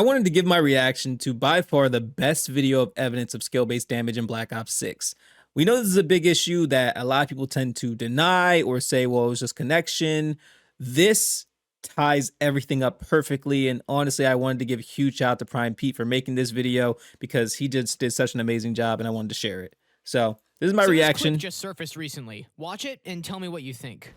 I wanted to give my reaction to by far the best video of evidence of skill-based damage in Black Ops 6. We know this is a big issue that a lot of people tend to deny or say, well, it was just connection. This ties everything up perfectly. And honestly, I wanted to give a huge shout out to Prime Pete for making this video because he just did such an amazing job and I wanted to share it. So this is my reaction. This clip just surfaced recently. Watch it and tell me what you think.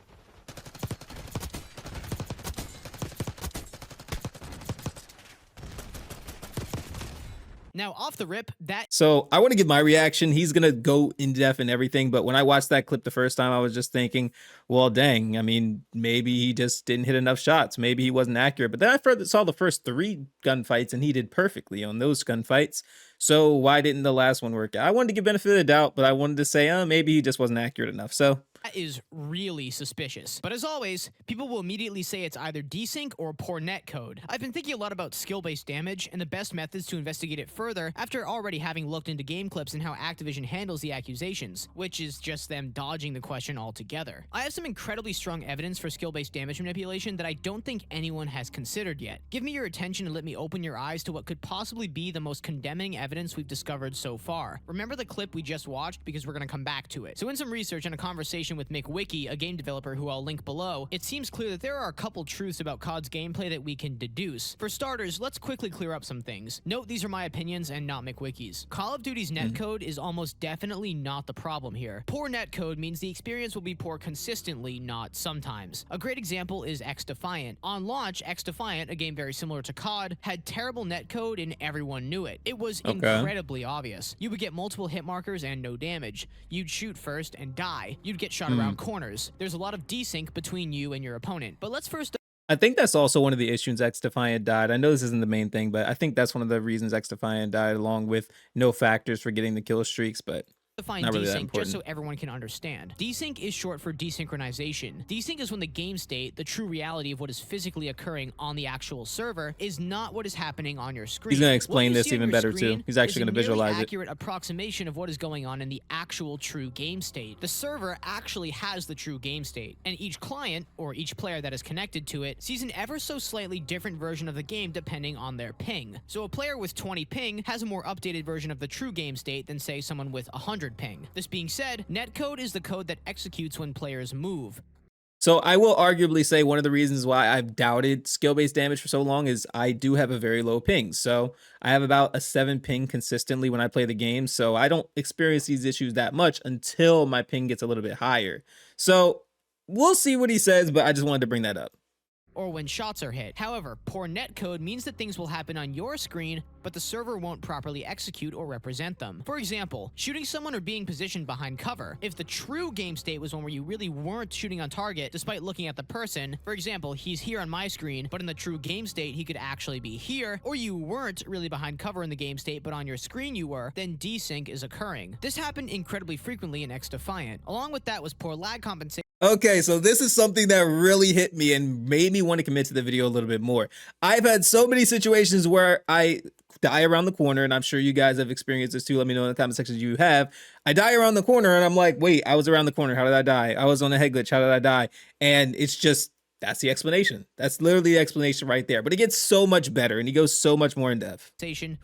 Now, off the rip, So I want to give my reaction. He's going to go in depth and everything. But when I watched that clip the first time, I was just thinking, well, dang, I mean, maybe he just didn't hit enough shots. Maybe he wasn't accurate. But then I saw the first 3 gunfights and he did perfectly on those gunfights. So why didn't the last one work out? I wanted to give benefit of the doubt, but I wanted to say, maybe he just wasn't accurate enough. So that is really suspicious. But as always, people will immediately say it's either desync or poor netcode. I've been thinking a lot about skill-based damage and the best methods to investigate it further after already having looked into game clips and how Activision handles the accusations, which is just them dodging the question altogether. I have some incredibly strong evidence for skill-based damage manipulation that I don't think anyone has considered yet. Give me your attention and let me open your eyes to what could possibly be the most condemning evidence we've discovered so far. Remember the clip we just watched because we're going to come back to it. So in some research and a conversation with McWiki, a game developer who I'll link below, it seems clear that there are a couple truths about COD's gameplay that we can deduce. For starters, let's quickly clear up some things. Note these are my opinions and not McWiki's. Call of Duty's netcode is almost definitely not the problem here. Poor netcode means the experience will be poor consistently, not sometimes. A great example is XDefiant. On launch, XDefiant, a game very similar to COD, had terrible netcode and everyone knew it. It was incredibly obvious. You would get multiple hit markers and no damage. You'd shoot first and die. You'd get shot around corners. There's a lot of desync between you and your opponent. But let's first I think that's also one of the issues XDefiant died. I know this isn't the main thing, but I think that's one of the reasons XDefiant died, along with no factors for getting the kill streaks, but define not really desync just so everyone can understand. Desync is short for desynchronization. Desync is when the game state, the true reality of what is physically occurring on the actual server, is not what is happening on your screen. He's going to explain this even better too. He's actually going to visualize it. Accurate approximation of what is going on in the actual true game state. The server actually has the true game state, and each client, or each player that is connected to it, sees an ever so slightly different version of the game depending on their ping. So a player with 20 ping has a more updated version of the true game state than, say, someone with 100 ping. This being said, netcode is the code that executes when players move. So I will arguably say one of the reasons why I've doubted skill-based damage for so long is I do have a very low ping. So I have about a 7 ping consistently when I play the game. So I don't experience these issues that much until my ping gets a little bit higher. So we'll see what he says, but I just wanted to bring that up. Or when shots are hit. However, poor netcode means that things will happen on your screen, but the server won't properly execute or represent them. For example, shooting someone or being positioned behind cover. If the true game state was one where you really weren't shooting on target despite looking at the person, for example, he's here on my screen, but in the true game state, he could actually be here, or you weren't really behind cover in the game state, but on your screen you were, then desync is occurring. This happened incredibly frequently in XDefiant. Along with that was poor lag compensation. Okay, so this is something that really hit me and made me want to commit to the video a little bit more. I've had so many situations where I die around the corner, and I'm sure you guys have experienced this too. Let me know in the comment section if you have. I die around the corner, and I'm like, wait, I was around the corner. How did I die? I was on a head glitch. How did I die? And it's just, that's the explanation. That's literally the explanation right there. But it gets so much better, and he goes so much more in depth.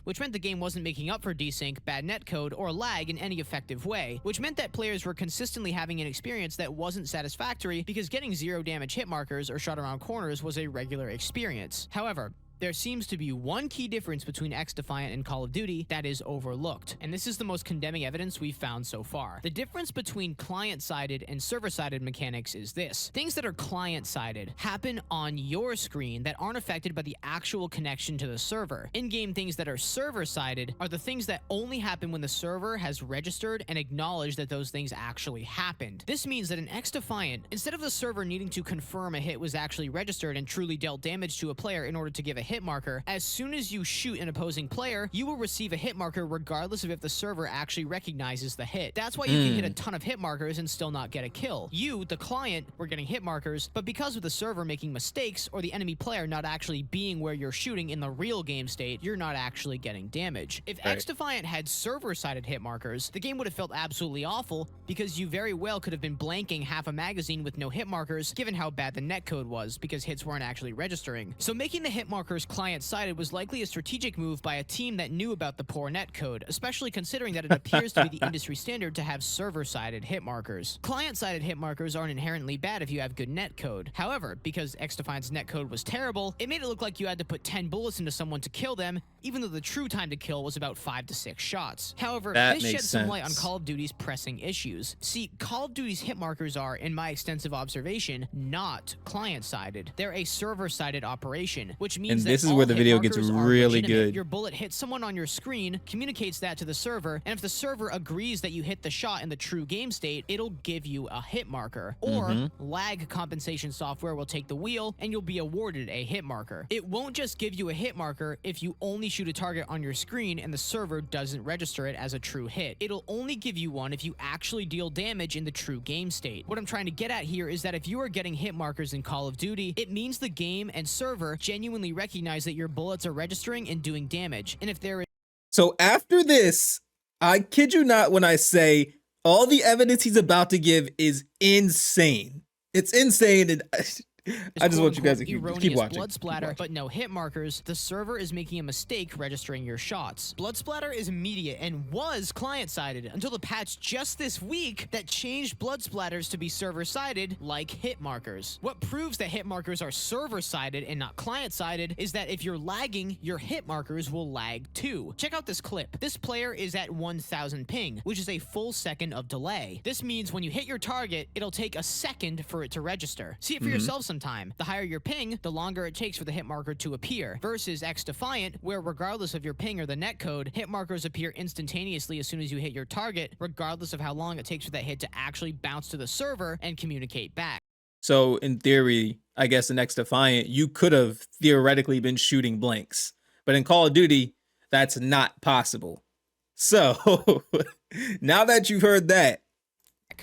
Which meant the game wasn't making up for desync, bad netcode, or lag in any effective way, which meant that players were consistently having an experience that wasn't satisfactory because getting 0 damage hit markers or shot around corners was a regular experience. However, there seems to be one key difference between XDefiant and Call of Duty that is overlooked, and this is the most condemning evidence we've found so far. The difference between client-sided and server-sided mechanics is this. Things that are client-sided happen on your screen that aren't affected by the actual connection to the server. In-game things that are server-sided are the things that only happen when the server has registered and acknowledged that those things actually happened. This means that in XDefiant, instead of the server needing to confirm a hit was actually registered and truly dealt damage to a player in order to give a hit marker, as soon as you shoot an opposing player, you will receive a hit marker regardless of if the server actually recognizes the hit. That's why you can hit a ton of hit markers and still not get a kill. You, the client, were getting hit markers, but because of the server making mistakes or the enemy player not actually being where you're shooting in the real game state, you're not actually getting damage. If XDefiant had server-sided hit markers, the game would have felt absolutely awful because you very well could have been blanking half a magazine with no hit markers given how bad the netcode was because hits weren't actually registering. So making the hit markers markers client-sided was likely a strategic move by a team that knew about the poor netcode, especially considering that it appears to be the industry standard to have server-sided hit markers. Client-sided hit markers aren't inherently bad if you have good netcode. However, because XDefiant's netcode was terrible, it made it look like you had to put 10 bullets into someone to kill them, even though the true time to kill was about 5 to 6 shots. However, this sheds some light on Call of Duty's pressing issues. See, Call of Duty's hit markers are, in my extensive observation, not client-sided. They're a server-sided operation, which means this is where the video gets really good. Your bullet hits someone on your screen, communicates that to the server, and if the server agrees that you hit the shot in the true game state, it'll give you a hit marker. Or lag compensation software will take the wheel, and you'll be awarded a hit marker. It won't just give you a hit marker if you only shoot a target on your screen and the server doesn't register it as a true hit. It'll only give you one if you actually deal damage in the true game state. What I'm trying to get at here is that if you are getting hit markers in Call of Duty, it means the game and server genuinely recognize that your bullets are registering and doing damage. And if there is... So after this, I kid you not when I say all the evidence he's about to give is insane. It's insane, and I just want you guys to keep watching. Blood splatter, but no hit markers. The server is making a mistake registering your shots. Blood splatter is immediate and was client-sided until the patch just this week that changed blood splatters to be server-sided like hit markers. What proves that hit markers are server-sided and not client-sided is that if you're lagging, your hit markers will lag too. Check out this clip. This player is at 1000 ping, which is a full second of delay. This means when you hit your target, it'll take a second for it to register. See it for yourself sometime. The higher your ping, the longer it takes for the hit marker to appear, versus XDefiant, where regardless of your ping or the netcode, hit markers appear instantaneously as soon as you hit your target, regardless of how long it takes for that hit to actually bounce to the server and communicate back. So in theory, I guess in XDefiant, you could have theoretically been shooting blanks, but in Call of Duty, that's not possible. So now that you've heard that,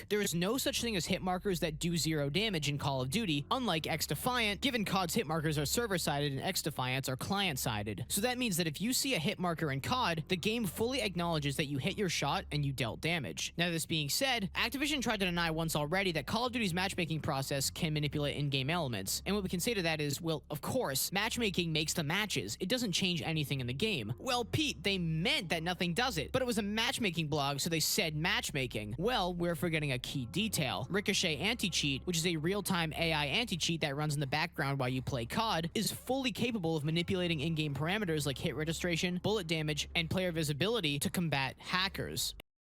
there is no such thing as hit markers that do 0 damage in Call of Duty, unlike XDefiant, given COD's hit markers are server-sided and XDefiant's are client-sided. So that means that if you see a hit marker in COD, the game fully acknowledges that you hit your shot and you dealt damage. Now, this being said, Activision tried to deny once already that Call of Duty's matchmaking process can manipulate in-game elements. And what we can say to that is, well, of course, matchmaking makes the matches. It doesn't change anything in the game. Well, Pete, they meant that nothing does it, but it was a matchmaking blog, so they said matchmaking. Well, we're forgetting a key detail. Ricochet anti-cheat, which is a real-time AI anti-cheat that runs in the background while you play COD, is fully capable of manipulating in-game parameters like hit registration, bullet damage, and player visibility to combat hackers.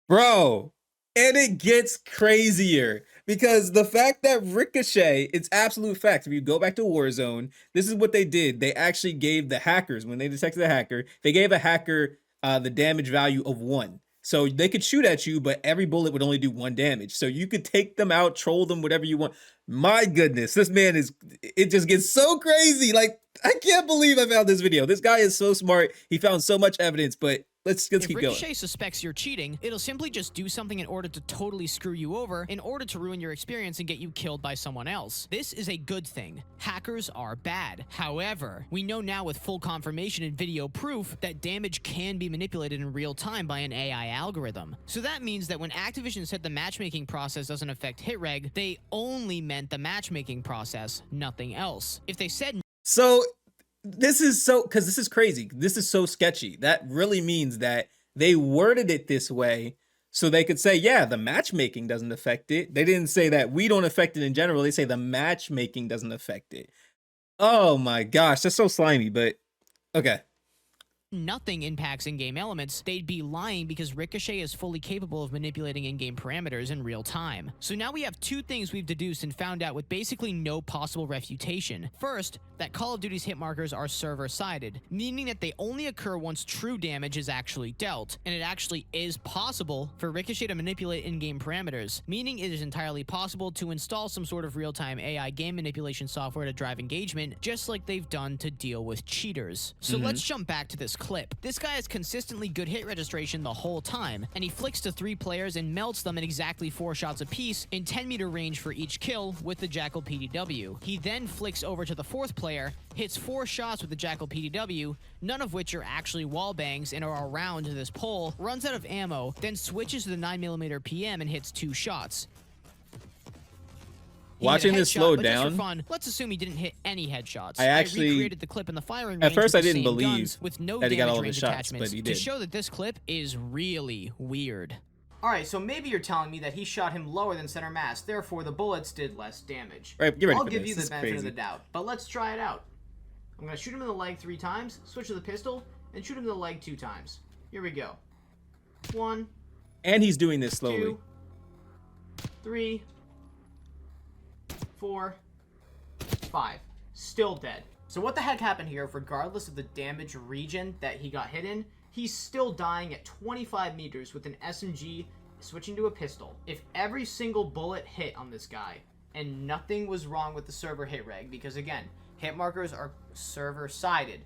Bro, and it gets crazier because the fact that Ricochet, it's absolute fact. If you go back to Warzone, this is what they did. They actually gave the hackers, when they detected a hacker, they gave a hacker the damage value of 1. So they could shoot at you, but every bullet would only do 1 damage. So you could take them out, troll them, whatever you want. My goodness, this man is, it just gets so crazy. Like, I can't believe I found this video. This guy is so smart. He found so much evidence, but let's keep going. If Ricochet suspects you're cheating, it'll simply just do something in order to totally screw you over, in order to ruin your experience and get you killed by someone else. This is a good thing. Hackers are bad. However, we know now with full confirmation and video proof that damage can be manipulated in real time by an AI algorithm. So that means that when Activision said the matchmaking process doesn't affect hit reg, they only meant the matchmaking process, nothing else. If they said... So this is so, because this is crazy. This is so sketchy. That really means that they worded it this way so they could say, yeah, the matchmaking doesn't affect it. They didn't say that we don't affect it in general. They say the matchmaking doesn't affect it. Oh my gosh, that's so slimy, but okay. Nothing impacts in-game elements, they'd be lying because Ricochet is fully capable of manipulating in-game parameters in real time. So now we have 2 things we've deduced and found out with basically no possible refutation. First, that Call of Duty's hit markers are server-sided, meaning that they only occur once true damage is actually dealt, and it actually is possible for Ricochet to manipulate in-game parameters, meaning it is entirely possible to install some sort of real-time AI game manipulation software to drive engagement, just like they've done to deal with cheaters. So let's jump back to this clip. This guy has consistently good hit registration the whole time, and he flicks to 3 players and melts them in exactly 4 shots apiece in 10-meter range for each kill with the Jackal PDW. He then flicks over to the 4th player, hits 4 shots with the Jackal PDW, none of which are actually wall bangs and are around this pole, runs out of ammo, then switches to the 9mm PM and hits 2 shots. He hit Watching a this headshot, slow but just for down, fun, let's assume he didn't hit any headshots. I actually- recreated the clip in the firing at range first with I the didn't same believe guns with no that he got damage all the range shots, attachments but he to did. show that this clip is really weird. Alright, so maybe you're telling me that he shot him lower than center mass, therefore the bullets did less damage. Right, get ready I'll for give this. you This the is benefit of crazy. the doubt, but let's try it out. I'm going to shoot him in the leg 3 times, switch to the pistol, and shoot him in the leg 2 times. Here we go. 1, And he's doing this slowly. 2, 3, 4, 5. Still dead. So what the heck happened here, regardless of the damage region that he got hit in, he's still dying at 25 meters with an SMG switching to a pistol. If every single bullet hit on this guy, and nothing was wrong with the server hit reg, because again, hit markers are server-sided,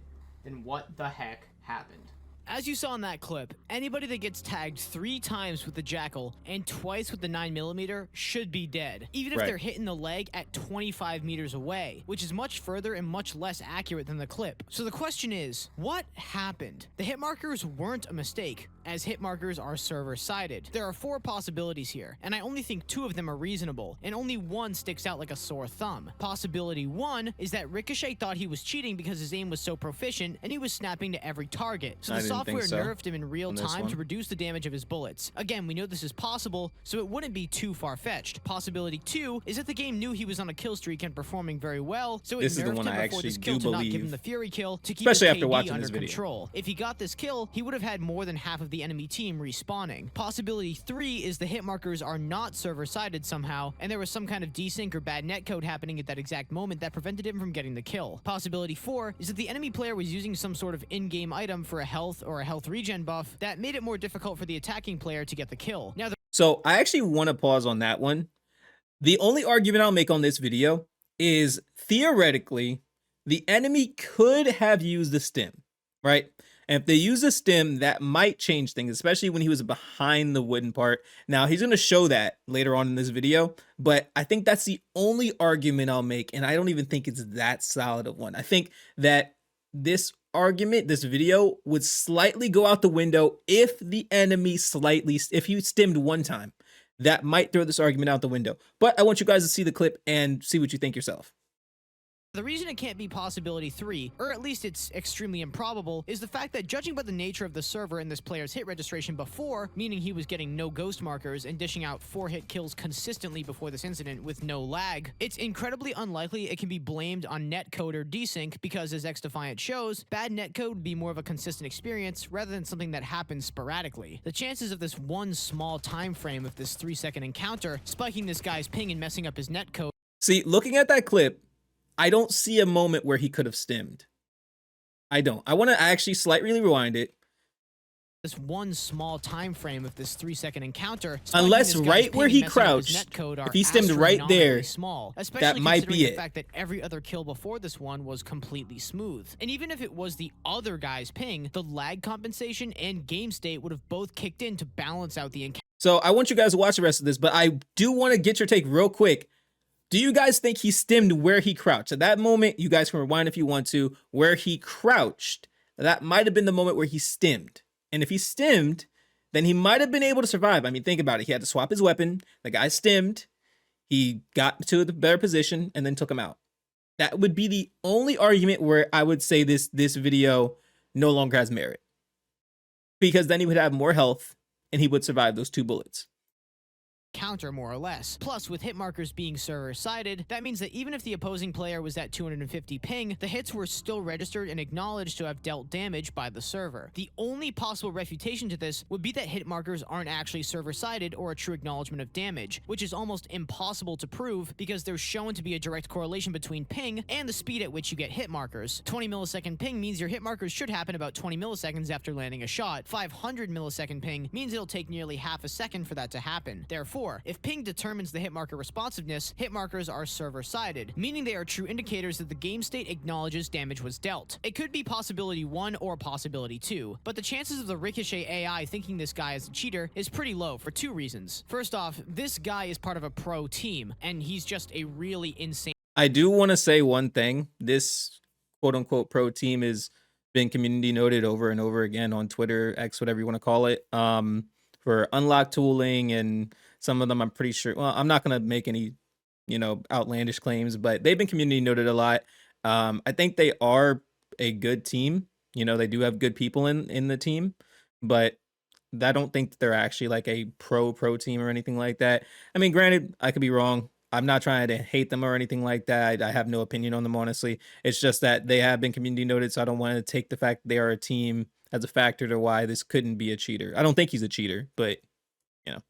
then what the heck happened? As you saw in that clip, anybody that gets tagged 3 times with the Jackal and twice with the 9mm should be dead, even if they're hit in the leg at 25 meters away, which is much further and much less accurate than the clip. So the question is, what happened? The hit markers weren't a mistake, as hit markers are server-sided. There are 4 possibilities here, and I only think 2 of them are reasonable, and only one sticks out like a sore thumb. Possibility 1 is that Ricochet thought he was cheating because his aim was so proficient, and he was snapping to every target. So the software nerfed him in real time to reduce the damage of his bullets. Again, we know this is possible, so it wouldn't be too far-fetched. Possibility 2 is that the game knew he was on a kill streak and performing very well, so it nerfed him before this kill to not give him the Fury kill to keep his KD under control. If he got this kill, he would have had more than half of the enemy team respawning. Possibility 3 is the hit markers are not server-sided somehow, and there was some kind of desync or bad netcode happening at that exact moment that prevented him from getting the kill. Possibility 4 is that the enemy player was using some sort of in-game item for a health or a health regen buff that made it more difficult for the attacking player to get the kill. Now, So I actually want to pause on that one. The only argument I'll make on this video is theoretically, the enemy could have used the stim, right? And if they use a stim, that might change things, especially when he was behind the wooden part. Now, he's going to show that later on in this video, but I think that's the only argument I'll make, and I don't even think it's that solid of one. I think that this argument, this video, would slightly go out the window if the enemy if you stimmed one time. That might throw this argument out the window. But I want you guys to see the clip and see what you think yourself. The reason it can't be possibility 3, or at least it's extremely improbable, is the fact that judging by the nature of the server and this player's hit registration before, meaning he was getting no ghost markers and dishing out 4 hit kills consistently before this incident with no lag, it's incredibly unlikely it can be blamed on netcode or desync because, as XDefiant shows, bad netcode would be more of a consistent experience rather than something that happens sporadically. The chances of this one small time frame of this 3-second encounter spiking this guy's ping and messing up his netcode. See, looking at that clip, I don't see a moment where he could have stimmed. I don't. I want to actually slightly rewind it. This one small time frame of this 3-second encounter, unless right where he crouched, if he stemmed right there, small, that might be it. The fact that every other kill before this one was completely smooth. And even if it was the other guy's ping, the lag compensation and game state would have both kicked in to balance out the encounter. So I want you guys to watch the rest of this, but I do want to get your take real quick. Do you guys think he stemmed where he crouched? At that moment, you guys can rewind if you want to, where he crouched. That might have been the moment where he stemmed. And if he stemmed, then he might have been able to survive. I mean, think about it. He had to swap his weapon. The guy stemmed. He got to the better position and then took him out. That would be the only argument where I would say this video no longer has merit. Because then he would have more health and he would survive those 2 bullets. Counter more or less. Plus, with hit markers being server-sided, that means that even if the opposing player was at 250 ping, the hits were still registered and acknowledged to have dealt damage by the server. The only possible refutation to this would be that hit markers aren't actually server-sided or a true acknowledgement of damage, which is almost impossible to prove because there's shown to be a direct correlation between ping and the speed at which you get hit markers. 20 millisecond ping means your hit markers should happen about 20 milliseconds after landing a shot. 500 millisecond ping means it'll take nearly half a second for that to happen. Therefore, if ping determines the hit marker responsiveness, hit markers are server-sided, meaning they are true indicators that the game state acknowledges damage was dealt. It could be possibility 1 or possibility 2, but the chances of the Ricochet AI thinking this guy is a cheater is pretty low for 2 reasons. First off, this guy is part of a pro team, and he's just a really insane. I do want to say one thing. This quote-unquote pro team has been community noted over and over again on Twitter, X, whatever you want to call it, for unlock tooling, and some of them I'm pretty sure, well, I'm not going to make any outlandish claims, but they've been community noted a lot. I think they are a good team. They do have good people in the team, but I don't think that they're actually like a pro team or anything like that. I mean, granted, I could be wrong. I'm not trying to hate them or anything like that. I have no opinion on them, honestly. It's just that they have been community noted, so I don't want to take the fact they are a team as a factor to why this couldn't be a cheater. I don't think he's a cheater, but you know.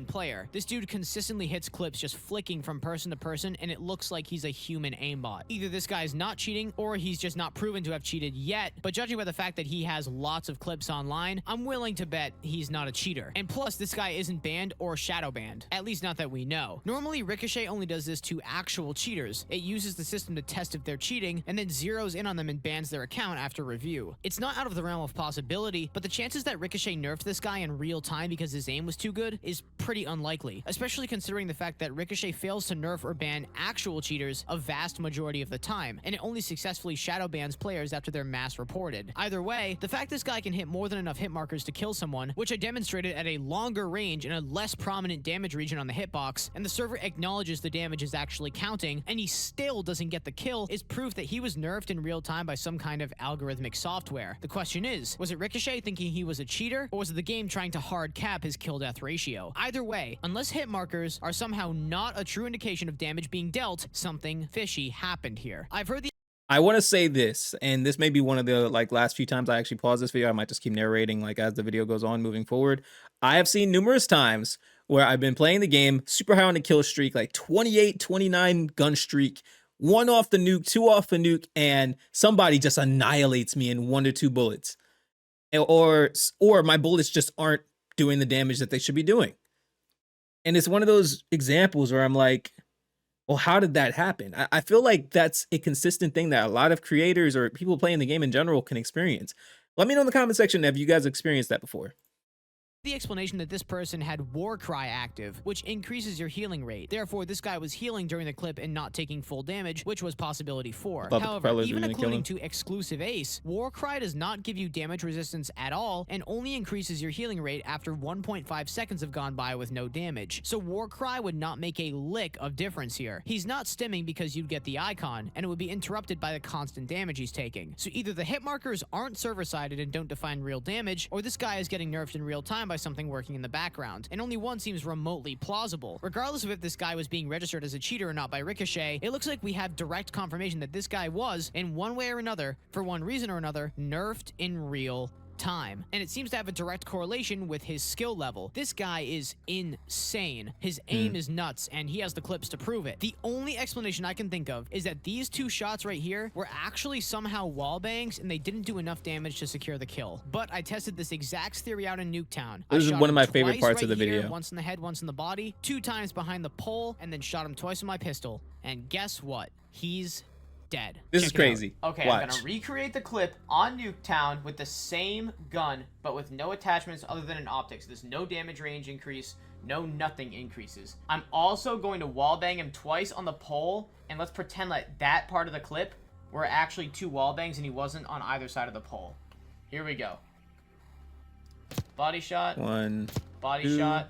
Player. This dude consistently hits clips just flicking from person to person, and it looks like he's a human aimbot. Either this guy's not cheating, or he's just not proven to have cheated yet, but judging by the fact that he has lots of clips online, I'm willing to bet he's not a cheater. And plus, this guy isn't banned or shadow banned. At least not that we know. Normally, Ricochet only does this to actual cheaters. It uses the system to test if they're cheating, and then zeroes in on them and bans their account after review. It's not out of the realm of possibility, but the chances that Ricochet nerfed this guy in real time because his aim was too good is pretty unlikely, especially considering the fact that Ricochet fails to nerf or ban actual cheaters a vast majority of the time, and it only successfully shadow bans players after they're mass reported. Either way, the fact this guy can hit more than enough hit markers to kill someone, which I demonstrated at a longer range in a less prominent damage region on the hitbox, and the server acknowledges the damage is actually counting, and he still doesn't get the kill, is proof that he was nerfed in real time by some kind of algorithmic software. The question is, was it Ricochet thinking he was a cheater, or was it the game trying to hard cap his kill-death ratio? Either way, unless hit markers are somehow not a true indication of damage being dealt, something fishy happened here. I've heard the I want to say this, and this may be one of the last few times I actually pause this video. I might just keep narrating as the video goes on moving forward. I have seen numerous times where I've been playing the game super high on the kill streak, like 28, 29 gun streak, 1 off the nuke, 2 off the nuke, and somebody just annihilates me in 1 to 2 bullets. Or my bullets just aren't doing the damage that they should be doing. And it's one of those examples where I'm like, well, how did that happen? I feel like that's a consistent thing that a lot of creators or people playing the game in general can experience. Let me know in the comment section if you guys experienced that before. The explanation that this person had War Cry active, which increases your healing rate. Therefore, this guy was healing during the clip and not taking full damage, which was possibility 4. However, even according to Exclusive Ace, War Cry does not give you damage resistance at all and only increases your healing rate after 1.5 seconds have gone by with no damage. So War Cry would not make a lick of difference here. He's not stimming because you'd get the icon, and it would be interrupted by the constant damage he's taking. So either the hit markers aren't server-sided and don't define real damage, or this guy is getting nerfed in real time by something working in the background, and only one seems remotely plausible. Regardless of if this guy was being registered as a cheater or not by Ricochet, it looks like we have direct confirmation that this guy was, in one way or another, for one reason or another, nerfed in real time. And it seems to have a direct correlation with his skill level. This guy is insane. His aim is nuts, and he has the clips to prove it. The only explanation I can think of is that these 2 shots right here were actually somehow wall bangs, and they didn't do enough damage to secure the kill. But I tested this exact theory out in Nuketown. This is one of my favorite parts of the video. Once in the head, once in the body, 2 times behind the pole, and then shot him twice with my pistol. And guess what? He's dead. This is crazy. Okay, watch. I'm gonna recreate the clip on Nuketown with the same gun, but with no attachments other than an optic. So there's no damage range increase, no nothing increases. I'm also going to wallbang him twice on the pole, and let's pretend like that part of the clip were actually 2 wallbangs and he wasn't on either side of the pole. Here we go. Body shot. 1. Body 2, shot.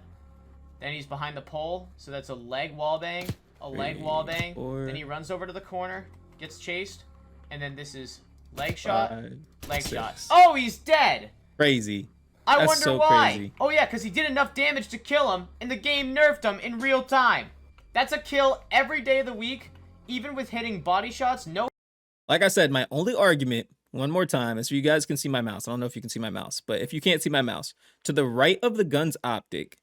Then he's behind the pole, so that's a leg wallbang, a leg 3, wallbang. 4, Then he runs over to the corner, gets chased, and then this is leg shot, 5, leg 6. shot. Oh, he's dead! Crazy. I That's wonder so why. crazy. Oh yeah, because he did enough damage to kill him, and the game nerfed him in real time. That's a kill every day of the week, even with hitting body shots. No. Like I said, my only argument, one more time, is so you guys can see my mouse. I don't know if you can see my mouse, but if you can't see my mouse, to the right of the gun's optic,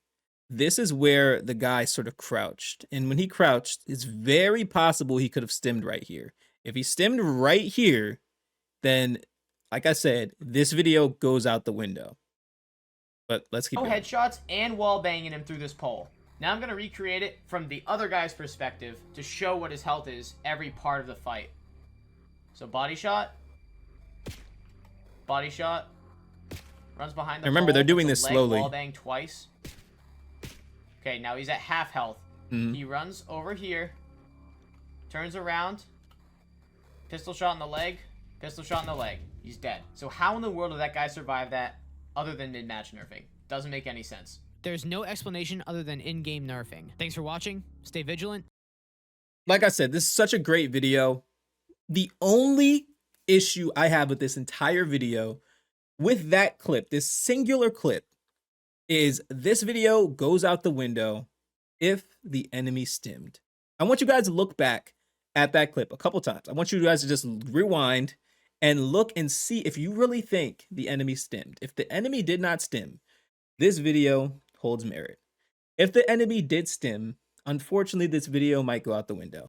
this is where the guy sort of crouched. And when he crouched, it's very possible he could have stemmed right here. If he stemmed right here, then, like I said, this video goes out the window. But let's keep going. Headshots and wall banging him through this pole. Now I'm going to recreate it from the other guy's perspective to show what his health is every part of the fight. So body shot. Body shot. Runs behind the Remember, pole, they're doing gets this a leg slowly. Wall bang twice. Okay, now he's at half health. He runs over here. Turns around. Pistol shot in the leg. Pistol shot in the leg. He's dead. So how in the world did that guy survive that other than mid-match nerfing? Doesn't make any sense. There's no explanation other than in-game nerfing. Thanks for watching. Stay vigilant. like I said, this is such a great video. The only issue I have with this entire video, with that clip, this singular clip, is this video goes out the window if the enemy stemmed. I want you guys to look back at that clip a couple times. I want you guys to just rewind and look and see if you really think the enemy stemmed. If the enemy did not stem, this video holds merit. If the enemy did stem, unfortunately, this video might go out the window.